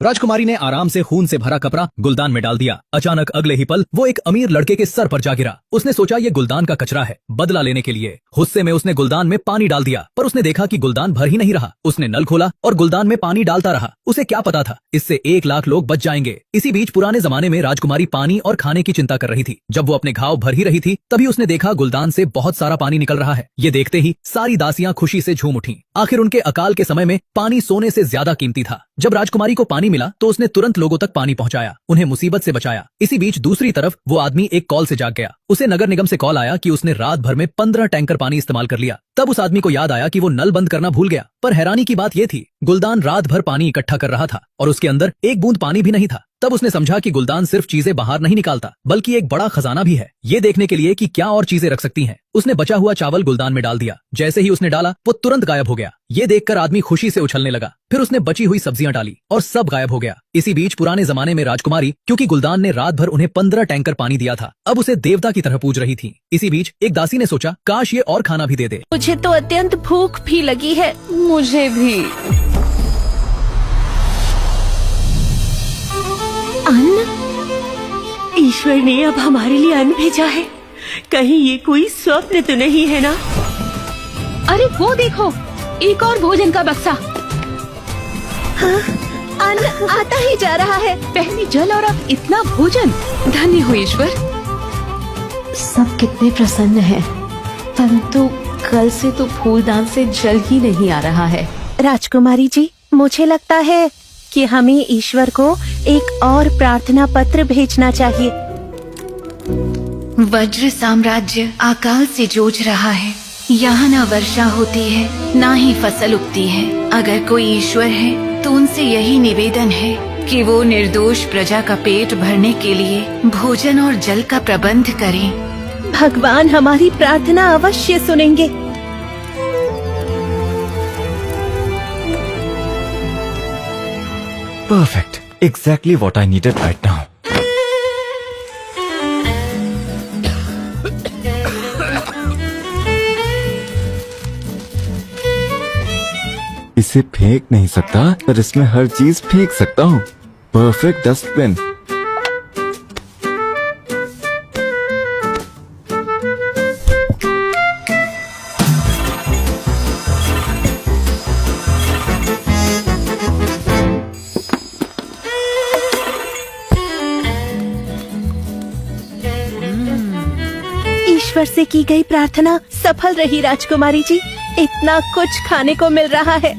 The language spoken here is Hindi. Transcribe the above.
राजकुमारी ने आराम से खून से भरा कपड़ा गुलदान में डाल दिया। अचानक अगले ही पल वो एक अमीर लड़के के सर पर जा गिरा। उसने सोचा ये गुलदान का कचरा है। बदला लेने के लिए गुस्से में उसने गुलदान में पानी डाल दिया, पर उसने देखा कि गुलदान भर ही नहीं रहा। उसने नल खोला और गुलदान में पानी डालता रहा। उसे क्या पता था इससे 1 लाख लोग बच जाएंगे। इसी बीच पुराने जमाने में राजकुमारी पानी और खाने की चिंता कर रही थी। जब वो अपने घाव भर ही रही थी तभी उसने देखा गुलदान से बहुत सारा पानी निकल रहा है। ये देखते ही सारी दासियां खुशी से झूम उठी। आखिर उनके अकाल के समय में पानी सोने से ज्यादा कीमती था। जब राजकुमारी को पानी मिला तो उसने तुरंत लोगों तक पानी पहुंचाया, उन्हें मुसीबत से बचाया। इसी बीच दूसरी तरफ वो आदमी एक कॉल से जाग गया। उसे नगर निगम से कॉल आया कि उसने रात भर में 15 टैंकर पानी इस्तेमाल कर लिया। तब उस आदमी को याद आया कि वो नल बंद करना भूल गया। पर हैरानी की बात ये थी, गुलदान रात भर पानी इकट्ठा कर रहा था और उसके अंदर एक बूंद पानी भी नहीं था। तब उसने समझा कि गुलदान सिर्फ चीजें बाहर नहीं निकालता बल्कि एक बड़ा खजाना भी है। ये देखने के लिए कि क्या और चीजें रख सकती हैं, उसने बचा हुआ चावल गुलदान में डाल दिया। जैसे ही उसने डाला वो तुरंत गायब हो गया। ये देखकर आदमी खुशी से उछलने लगा। फिर उसने बची हुई सब्जियां डाली और सब गायब हो गया। इसी बीच पुराने जमाने में राजकुमारी, क्योंकि गुलदान ने रात भर उन्हें 15 टैंकर पानी दिया था, अब उसे देवता की तरह पूज रही थी। इसी बीच एक दासी ने सोचा काश ये और खाना भी दे दे। मुझे तो अत्यंत भूख भी लगी है। मुझे भी। अन्न? ईश्वर ने अब हमारे लिए अन्न भेजा है। कहीं ये कोई स्वप्न तो नहीं है ना? अरे वो देखो, एक और भोजन का बक्सा। हाँ, अन्न आता ही जा रहा है। पहले जल और अब इतना भोजन। धन्य हो ईश्वर। सब कितने प्रसन्न हैं, परंतु कल से तो फूलदान से जल ही नहीं आ रहा है। राजकुमारी जी, मुझे लगता है कि हमें ईश्वर को एक और प्रार्थना पत्र भेजना चाहिए। वज्र साम्राज्य अकाल से जूझ रहा है। यहाँ न वर्षा होती है न ही फसल उगती है। अगर कोई ईश्वर है तो उनसे यही निवेदन है कि वो निर्दोष प्रजा का पेट भरने के लिए भोजन और जल का प्रबंध करें। भगवान हमारी प्रार्थना अवश्य सुनेंगे। Perfect. Exactly what I needed right now. इसे फेंक नहीं सकता, पर इसमें हर चीज फेंक सकता हूँ। Perfect dustbin. ईश्वर से की गई प्रार्थना सफल रही राजकुमारी जी। इतना कुछ खाने को मिल रहा है।